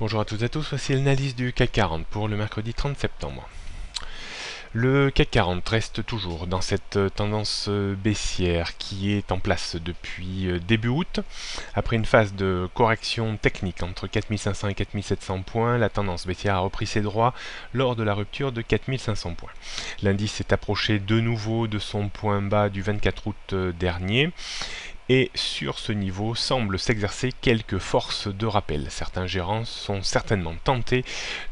Bonjour à toutes et à tous, voici l'analyse du CAC 40 pour le mercredi 30 septembre. Le CAC 40 reste toujours dans cette tendance baissière qui est en place depuis début août. Après une phase de correction technique entre 4500 et 4700 points, la tendance baissière a repris ses droits lors de la rupture de 4500 points. L'indice s'est approché de nouveau de son point bas du 24 août dernier. Et sur ce niveau semblent s'exercer quelques forces de rappel. Certains gérants sont certainement tentés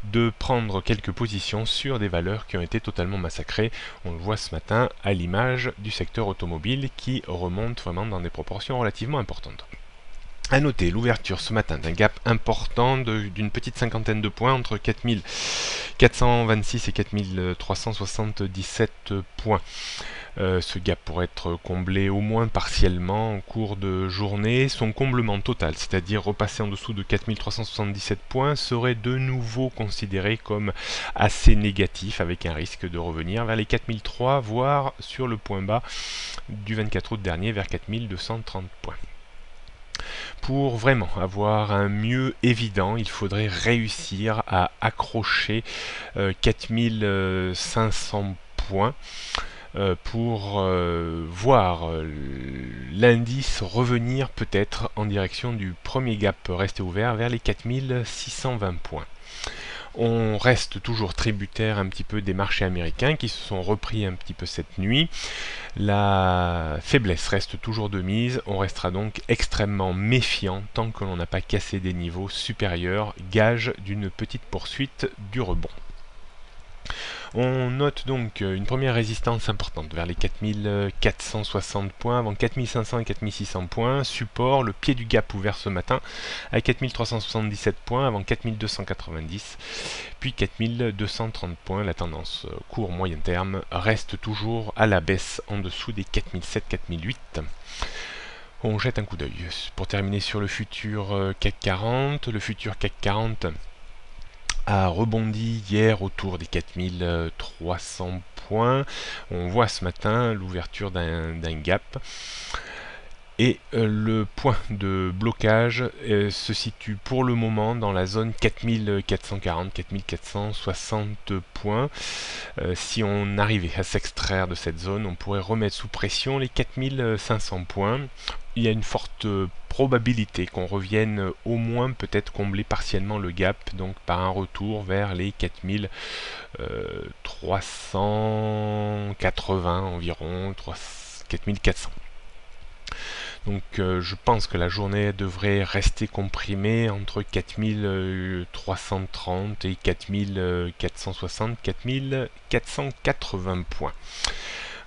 de prendre quelques positions sur des valeurs qui ont été totalement massacrées. On le voit ce matin à l'image du secteur automobile qui remonte vraiment dans des proportions relativement importantes. A noter l'ouverture ce matin d'un gap important d'une petite cinquantaine de points entre 4426 et 4377 points. Ce gap pourrait être comblé au moins partiellement en cours de journée. Son comblement total, c'est-à-dire repasser en dessous de 4377 points, serait de nouveau considéré comme assez négatif, avec un risque de revenir vers les 4003, voire sur le point bas du 24 août dernier vers 4230 points. Pour vraiment avoir un mieux évident, il faudrait réussir à accrocher 4500 points pour voir l'indice revenir peut-être en direction du premier gap resté ouvert vers les 4620 points. On reste toujours tributaire un petit peu des marchés américains qui se sont repris un petit peu cette nuit. La faiblesse reste toujours de mise, on restera donc extrêmement méfiant tant que l'on n'a pas cassé des niveaux supérieurs, gage d'une petite poursuite du rebond. On note donc une première résistance importante vers les 4460 points, avant 4500 et 4600 points, support, le pied du gap ouvert ce matin à 4377 points, avant 4290, puis 4230 points. La tendance court moyen terme reste toujours à la baisse en dessous des 4007-4008. On jette un coup d'œil pour terminer sur le futur CAC 40. Le futur CAC 40 a rebondi hier autour des 4300 points. On voit ce matin l'ouverture d'un gap. Et le point de blocage se situe pour le moment dans la zone 4440-4460 points. Si on arrivait à s'extraire de cette zone, on pourrait remettre sous pression les 4500 points. Il y a une forte probabilité qu'on revienne au moins peut-être combler partiellement le gap, donc par un retour vers les 4380 environ, 4400. Donc je pense que la journée devrait rester comprimée entre 4330 et 4460, 4480 points.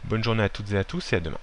Bonne journée à toutes et à tous et à demain.